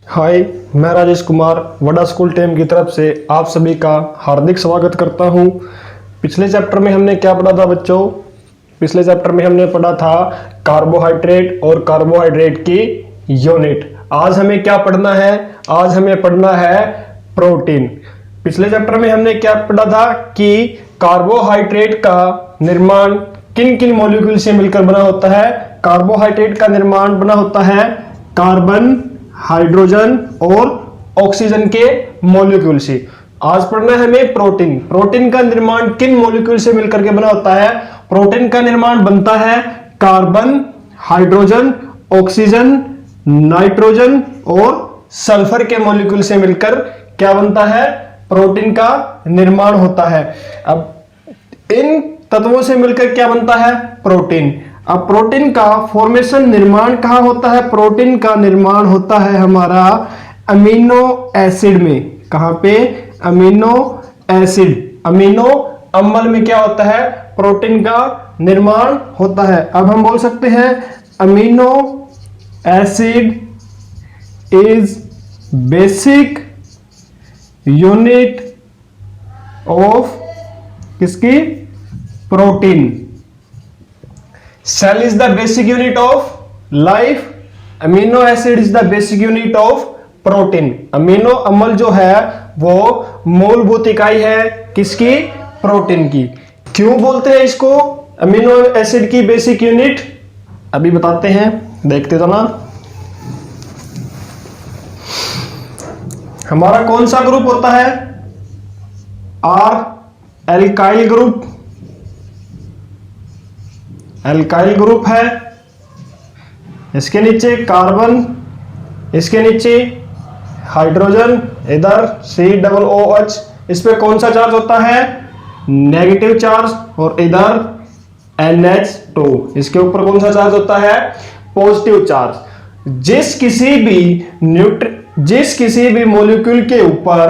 हाय, मैं Rajesh Kumar vada school team की तरफ से आप सभी का हार्दिक स्वागत करता हूं। पिछले चैप्टर में हमने क्या पढ़ा था बच्चों? पिछले चैप्टर में हमने पढ़ा था कार्बोहाइड्रेट और कार्बोहाइड्रेट की यूनिट। आज हमें क्या पढ़ना है? आज हमें पढ़ना है प्रोटीन। पिछले चैप्टर में हमने क्या पढ़ा था कि कार्बोहाइड्रेट का निर्माण किन किन मॉलिक्यूल से मिलकर बना होता है। कार्बोहाइड्रेट का निर्माण बना होता है कार्बन, हाइड्रोजन और ऑक्सीजन के मॉलिक्यूल से। आज पढ़ना है हमें प्रोटीन। प्रोटीन का निर्माण किन मॉलिक्यूल से मिलकर के बना होता है? प्रोटीन का निर्माण बनता है कार्बन, हाइड्रोजन, ऑक्सीजन, नाइट्रोजन और सल्फर के मॉलिक्यूल से मिलकर क्या बनता है? प्रोटीन का निर्माण होता है। अब इन तत्वों से मिलकर क्या बनता है? प्रोटीन। अब प्रोटीन का फॉर्मेशन, निर्माण कहां होता है? प्रोटीन का निर्माण होता है हमारा अमीनो एसिड में। कहां पे? अमीनो एसिड, अमीनो अम्ल में क्या होता है? प्रोटीन का निर्माण होता है। अब हम बोल सकते हैं amino acid is basic unit of किसकी? Protein. Cell is the basic unit of life. Amino acid is the basic unit of protein. Amino अम्ल जो है वो मूलभूत इकाई है किसकी? प्रोटीन की। क्यों बोलते हैं इसको अमीनो एसिड की बेसिक यूनिट? अभी बताते हैं, देखते तो ना। हमारा कौन सा ग्रुप होता है? R alkyl group. Alkyl group है। इसके नीचे कार्बन, इसके नीचे हाइड्रोजन, इधर COOH। इस पे कौन सा चार्ज होता है? Negative charge. और इधर NH2, इसके ऊपर कौन सा चार्ज होता है? Positive charge. जिस किसी भी मॉलिक्यूल के ऊपर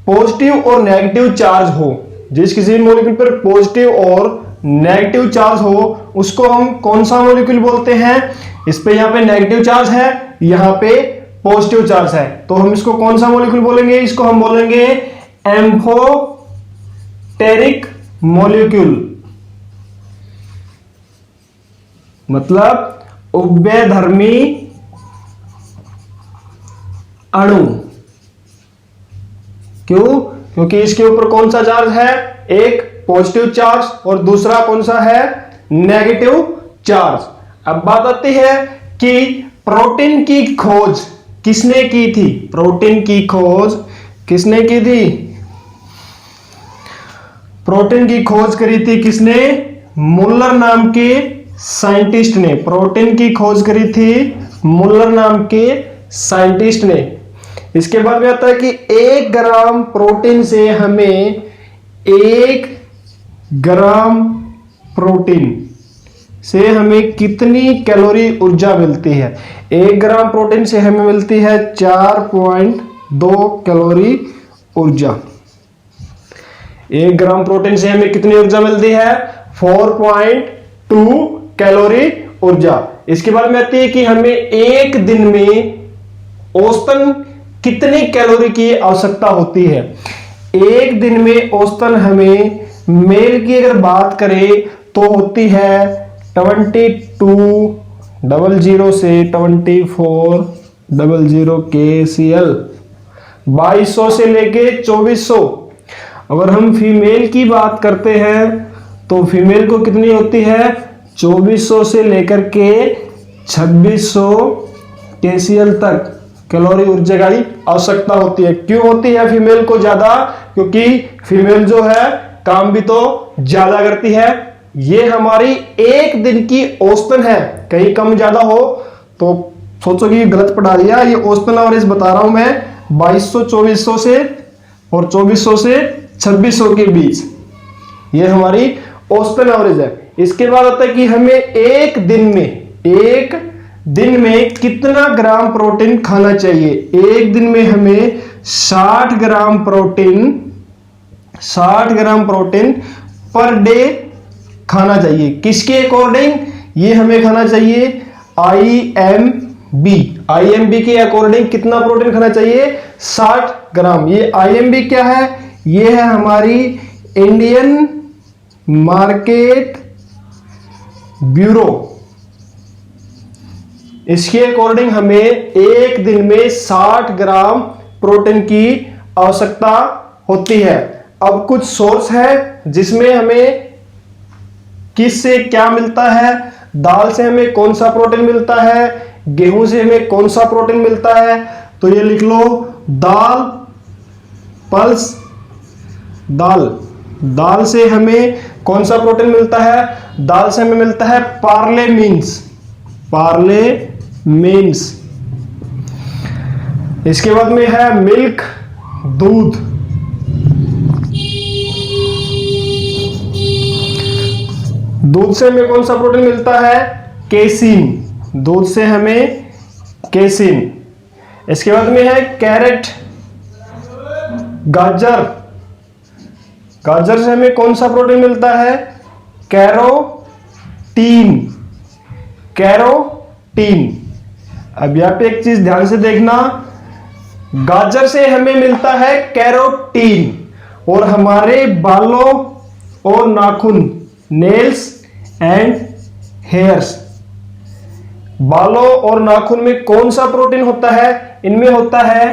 पॉजिटिव और नेगेटिव चार्ज हो, जिस किसी भी मॉलिक्यूल पर पॉजिटिव और नेगेटिव चार्ज हो, उसको हम कौन सा मॉलिक्यूल बोलते हैं? इस पे यहां पे नेगेटिव चार्ज है, यहां पे पॉजिटिव चार्ज है, तो हम इसको कौन सा मॉलिक्यूल बोलेंगे? इसको हम बोलेंगे एम्फोटेरिक मॉलिक्यूल, मतलब उभयधर्मी अणु। क्यों? क्योंकि इसके ऊपर कौन सा चार्ज है? एक पॉजिटिव चार्ज और दूसरा कौन सा है? Negative charge. अब बात आती है कि प्रोटीन की खोज किसने की थी? प्रोटीन की खोज किसने की थी? प्रोटीन की खोज करी थी किसने? मुल्लर नाम के साइंटिस्ट ने। प्रोटीन की खोज करी थी मुल्लर नाम के साइंटिस्ट ने। इसके बाद में आता है कि 1 ग्राम प्रोटीन से हमें 1 ग्राम प्रोटीन से हमें कितनी कैलोरी ऊर्जा मिलती है? 1 ग्राम प्रोटीन से हमें मिलती है 4.2 कैलोरी ऊर्जा। 1 ग्राम प्रोटीन से हमें कितनी ऊर्जा मिलती है? 4.2 कैलोरी ऊर्जा। इसके बाद में आती है कि हमें एक दिन में औसतन कितनी कैलोरी की आवश्यकता होती है? एक दिन में औसतन हमें मेल की अगर बात करें तो होती है 2200 से 2400 kcal, 2200 से लेके 2400। अगर हम फीमेल की बात करते हैं तो फीमेल को कितनी होती है? 2400 से लेकर के 2600 kcal तक कैलोरी ऊर्जा की आवश्यकता होती है। क्यों होती है फीमेल को ज्यादा? क्योंकि फीमेल जो है काम भी तो ज्यादा करती है। ये हमारी एक दिन की औसतन है। कहीं कम ज्यादा हो तो सोचो कि गलत पढ़ा दिया। ये औसतन एवरेज बता रहा हूं मैं, 2200 2400 से और 2400 से 2600 के बीच, ये हमारी औसतन एवरेज है। इसके बाद आता है कि हमें एक दिन में कितना ग्राम प्रोटीन खाना चाहिए? एक दिन में हमें 60 ग्राम प्रोटीन पर डे खाना चाहिए। किसके अकॉर्डिंग? ये हमें खाना चाहिए बी, आईएमबी के अकॉर्डिंग कितना प्रोटीन खाना चाहिए? 60 ग्राम। ये आईएमबी क्या है? ये है हमारी इंडियन मार्केट ब्यूरो। इसके अकॉर्डिंग हमें एक दिन में 60 ग्राम प्रोटीन की आवश्यकता होती है। अब कुछ सोर्स है जिसमें हमें किस से क्या मिलता है? दाल से हमें कौन सा प्रोटीन मिलता है, गेहूं से हमें कौन सा प्रोटीन मिलता है? तो ये लिख लो, दाल, पल्स दाल। दाल से हमें कौन सा प्रोटीन मिलता है? दाल से हमें मिलता है पार्ले मीन्स। पार्ले मीन्स। इसके बाद में है मिल्क, दूध। दूध से हमें कौन सा प्रोटीन मिलता है? केसीन। दूध से हमें केसीन। इसके बाद में है कैरेट, गाजर। गाजर से हमें कौन सा प्रोटीन मिलता है? कैरोटीन। कैरोटीन। अब यहां पे एक चीज ध्यान से देखना, गाजर से हमें मिलता है कैरोटीन और हमारे बालों और नाखून, नेल्स एंड हेयर्स, बालों और नाखून में कौन सा प्रोटीन होता है? इनमें होता है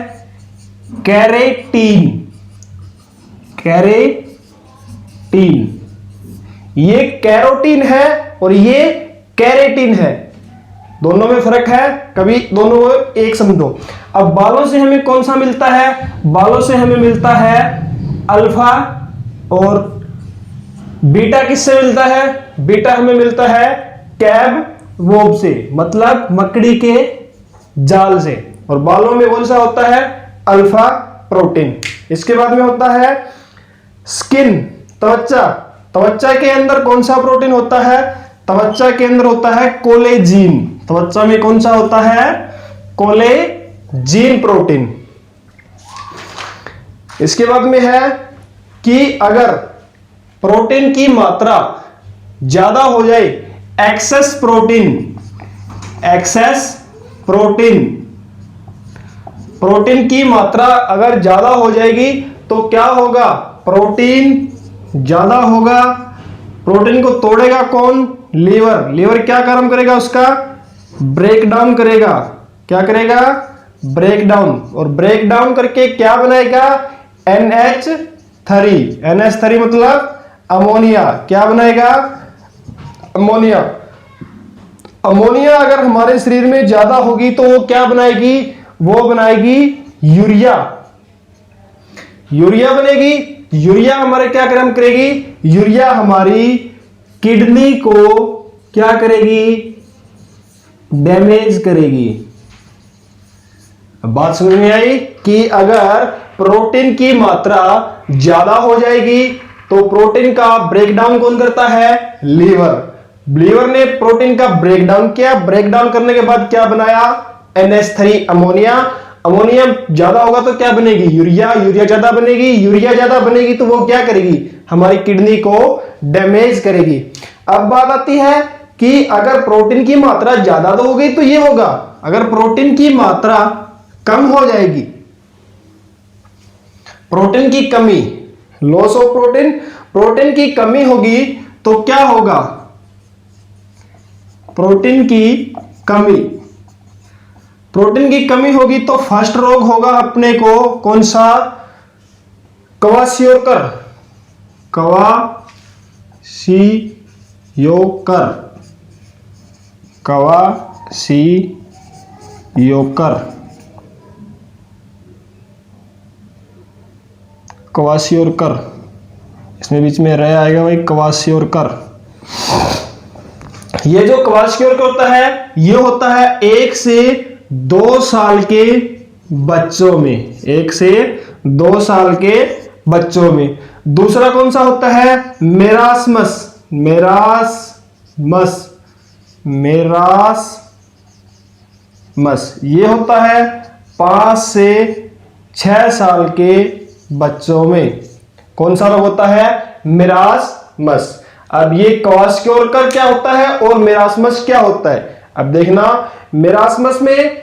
कैरेटीन। कैरेटीन। ये कैरोटीन है और ये कैरेटीन है, दोनों में फर्क है, कभी दोनों को एक समझो। अब बालों से हमें कौन सा मिलता है? बालों से हमें मिलता है अल्फा, और बीटा किससे मिलता है? बीटा हमें मिलता है कैब वोब से, मतलब मकड़ी के जाल से। और बालों में कौन सा होता है? Alpha protein. इसके बाद में होता है स्किन, त्वचा। त्वचा के अंदर कौन सा प्रोटीन होता है? त्वचा के अंदर होता है कोलेजीन। त्वचा में कौन सा होता है? कोलेजीन प्रोटीन। इसके बाद में है कि अगर प्रोटीन की मात्रा ज्यादा हो जाए, access protein, access protein, protein की मात्रा अगर ज्यादा हो जाएगी तो क्या होगा? प्रोटीन ज्यादा होगा, प्रोटीन को तोड़ेगा कौन? लीवर। लीवर क्या काम करेगा? उसका ब्रेक डाउन करेगा। क्या करेगा? Break down. और ब्रेक डाउन करके क्या बनाएगा? NH3। NH3 मतलब अमोनिया। क्या बनाएगा? अमोनिया। अमोनिया अगर हमारे शरीर में ज्यादा होगी तो वो क्या बनाएगी? वो बनाएगी यूरिया। यूरिया बनेगी। यूरिया हमारे क्या काम करेगी? यूरिया हमारी किडनी को क्या करेगी? डैमेज करेगी। बात समझ में आई कि अगर प्रोटीन की मात्रा ज्यादा हो जाएगी तो प्रोटीन का ब्रेकडाउन कौन करता है? लीवर। लीवर ने प्रोटीन का ब्रेकडाउन किया, ब्रेकडाउन करने के बाद क्या बनाया? NH3 ammonia. अमोनिया ज्यादा होगा तो क्या बनेगी? यूरिया। यूरिया ज्यादा बनेगी। यूरिया ज्यादा बनेगी तो वो क्या करेगी? हमारी किडनी को डैमेज करेगी। अब बात आती है कि अगर प्रोटीन की मात्रा ज्यादा तो हो गई तो ये होगा, अगर प्रोटीन की मात्रा कम हो जाएगी, प्रोटीन की कमी, लॉस ऑफ प्रोटीन, प्रोटीन की कमी होगी तो क्या होगा? प्रोटीन की कमी, प्रोटीन की कमी होगी तो फर्स्ट रोग होगा अपने को कौन सा? क्वाशियोकर। क्वाशियोकर। क्वाशियोकर। क्वाशियोकर, इसमें बीच में रह आएगा भाई, क्वाशियोकर। ये जो क्वाशियोकर होता है ये होता है 1 से 2 साल के बच्चों में, 1 से 2 साल के बच्चों में। दूसरा कौन सा होता है? मेरास्मस। मेरास्मस। मेरास्मस ये होता है 5 से 6 साल के बच्चों में। कौन सा रोग होता है? मेरास्मस। अब ये क्वाशियोकर क्या होता है और मेरास्मस क्या होता है? अब देखना मेरास्मस में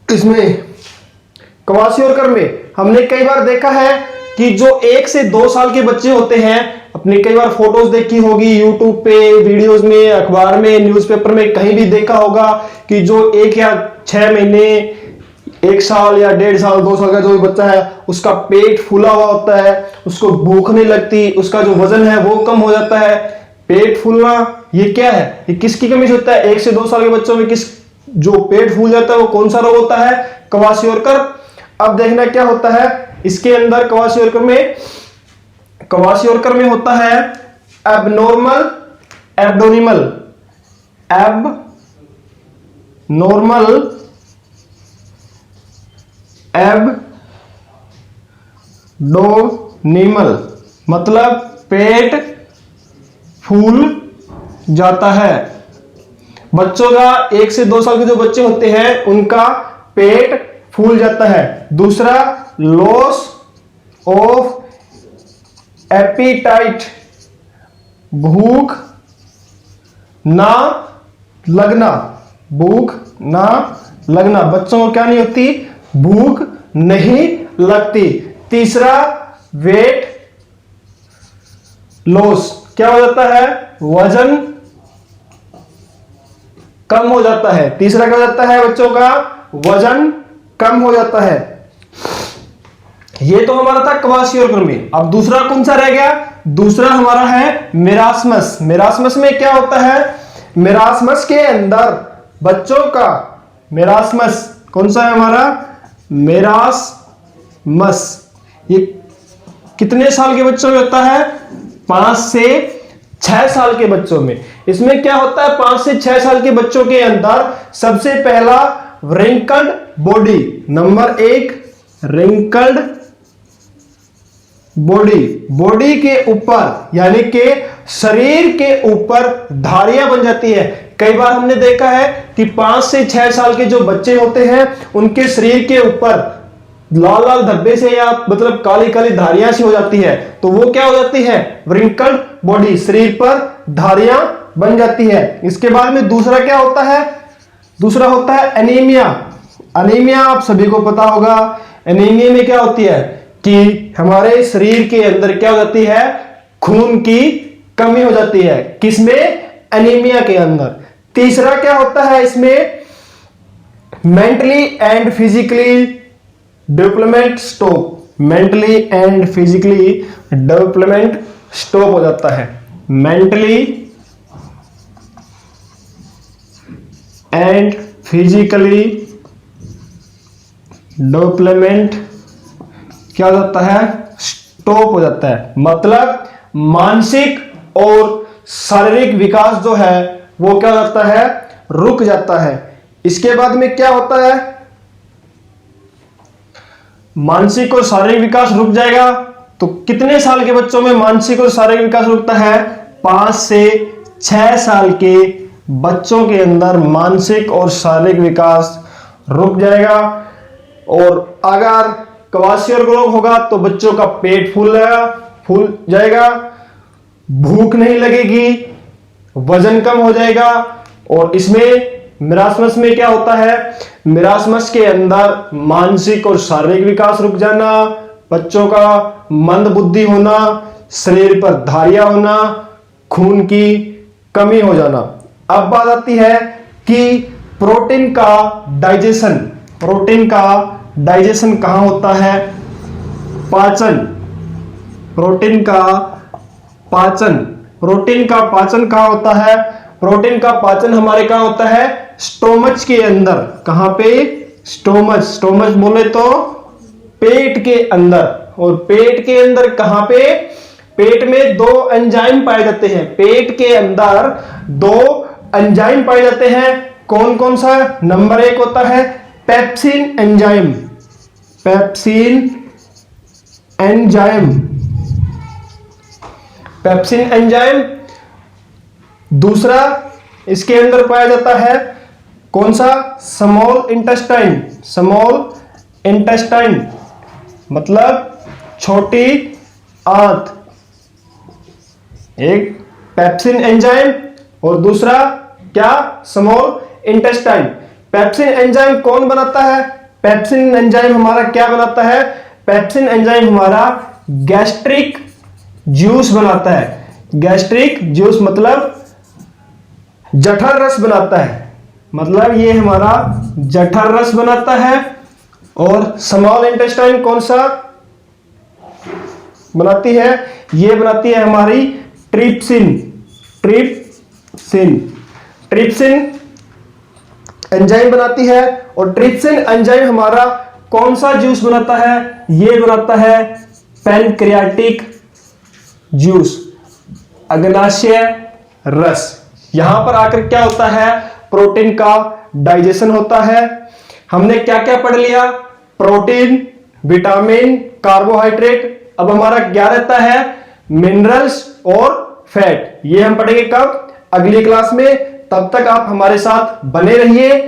इसमें क्वासियोरकर में हमने कई बार देखा है कि जो 1 से 2 साल के बच्चे होते हैं, अपने कई बार फोटोज देखी होगी यूट्यूब पे, वीडियोस में, अखबार में, न्यूज़पेपर में, कहीं भी देखा होगा कि जो 1 या 6 महीने, 1 साल या 1.5 साल 2 साल का जो भी बच्चा है उसका पेट फूला हुआ होता है, उसको भूख नहीं लगती, उसका जो वजन है वो कम हो जाता है। पेट फूलना ये क्या है, ये किसकी कमी से होता है? 1 से 2 साल के बच्चों में किस जो पेट फूल जाता है वो कौन सा रोग होता है? क्वासियोरकर। अब देखना क्या होता है इसके अंदर क्वासियोरकर में होता है एबनॉर्मल एब्डोनिमल एब्डोनिमल मतलब पेट फूल जाता है। बच्चों का 1 से 2 साल के जो बच्चे होते हैं उनका पेट फूल जाता है। दूसरा लॉस ऑफ एपीटाइट, भूख ना लगना, बच्चों को क्या नहीं होती? भूख नहीं लगती। तीसरा वेट लॉस, क्या हो जाता है? वजन कम हो जाता है। तीसरा क्या हो जाता है? बच्चों का वजन कम हो जाता है। ये तो हमारा था क्वासियोरकर में। अब दूसरा कौन सा रह गया? दूसरा हमारा है मेरास्मस। मेरास्मस में क्या होता है? मेरास्मस के अंदर बच्चों का मेरास्मस कौन सा है हमारा? मेरास्मस ये कितने साल के बच्चों में होता है? 5 से 6 साल के बच्चों में। इसमें क्या होता है? 5 से 6 साल के बच्चों के अंदर सबसे पहला wrinkled body, number 1 wrinkled body के ऊपर यानी कि शरीर के ऊपर धारियां बन जाती है। कई बार हमने देखा है कि 5 से 6 साल के जो बच्चे होते हैं उनके शरीर के ऊपर लाल लाल धब्बे से या मतलब काली काली धारियां सी हो जाती है, तो वो क्या हो जाती है? रिंकल्ड बॉडी, शरीर पर धारियां बन जाती है। इसके बाद में दूसरा क्या होता है? दूसरा होता है एनीमिया। एनीमिया आप सभी को पता होगा। एनीमिया में क्या होती है कि हमारे शरीर के अंदर क्या हो जाती है? खून की कमी हो जाती है। किसमें? एनीमिया के अंदर। तीसरा क्या होता है इसमें? Mentally and physically development stop, mentally and physically development stop हो जाता है। मेंटली एंड फिजिकली डेवलपमेंट क्या हो जाता है? स्टॉप हो जाता है। मतलब मानसिक और शारीरिक विकास जो है वो क्या हो जाता है? रुक जाता है। इसके बाद में क्या होता है? मानसिक और शारीरिक विकास रुक जाएगा तो कितने साल के बच्चों में मानसिक और शारीरिक विकास रुकता है? 5 से 6 साल के बच्चों के अंदर मानसिक और शारीरिक विकास रुक जाएगा। और अगर क्वासियोरकर रोग होगा तो बच्चों का पेट फूल जाएगा, भूख नहीं लगेगी, वजन कम हो जाएगा। और इसमें मेरास्मस में क्या होता है? मेरास्मस के अंदर मानसिक और शारीरिक विकास रुक जाना, बच्चों का मंद बुद्धि होना, शरीर पर धारियां होना, खून की कमी हो जाना। अब बात आती है कि प्रोटीन का डाइजेशन, प्रोटीन का डाइजेशन कहां होता है? पाचन, प्रोटीन का पाचन, प्रोटीन का पाचन कहां होता है? प्रोटीन का पाचन हमारे कहां होता है? स्टोमच के अंदर। कहां पे? स्टोमच। स्टोमच बोले तो पेट के अंदर। और पेट के अंदर कहां पे? पेट में 2 एंजाइम पाए जाते हैं। पेट के अंदर 2 एंजाइम पाए जाते हैं। कौन कौन सा? नंबर 1 होता है pepsin enzyme, pepsin enzyme, pepsin enzyme. दूसरा इसके अंदर पाया जाता है कौन सा? स्मॉल इंटेस्टाइन, स्मॉल इंटेस्टाइन मतलब छोटी आंत। एक पेप्सिन एंजाइम, और दूसरा क्या, स्मॉल इंटेस्टाइन। पेप्सिन एंजाइम कौन बनाता है? पेप्सिन एंजाइम हमारा क्या बनाता है? पेप्सिन एंजाइम हमारा गैस्ट्रिक जूस बनाता है। गैस्ट्रिक जूस मतलब जठर रस बनाता है, मतलब ये हमारा जठर रस बनाता है। और स्मॉल इंटेस्टाइन कौन सा बनाती है? ये बनाती है हमारी ट्रिप्सिन। ट्रिप्सिन ट्रिप्सिन एंजाइम बनाती है। और ट्रिप्सिन एंजाइम हमारा कौन सा जूस बनाता है? ये बनाता है पैनक्रियाटिक जूस, अग्नाशय रस। यहां पर आकर क्या होता है? प्रोटीन का डाइजेशन होता है। हमने क्या क्या पढ़ लिया? Protein, vitamin, carbohydrate. अब हमारा क्या रहता है? मिनरल्स और फैट। ये हम पढ़ेंगे कब? अगली क्लास में। तब तक आप हमारे साथ बने रहिए।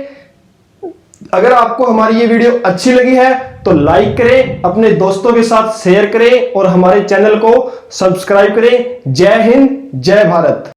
अगर आपको हमारी ये वीडियो अच्छी लगी है तो लाइक करें, अपने दोस्तों के साथ शेयर करें और हमारे चैनल को सब्सक्राइब करें। जय हिंद, जय भारत।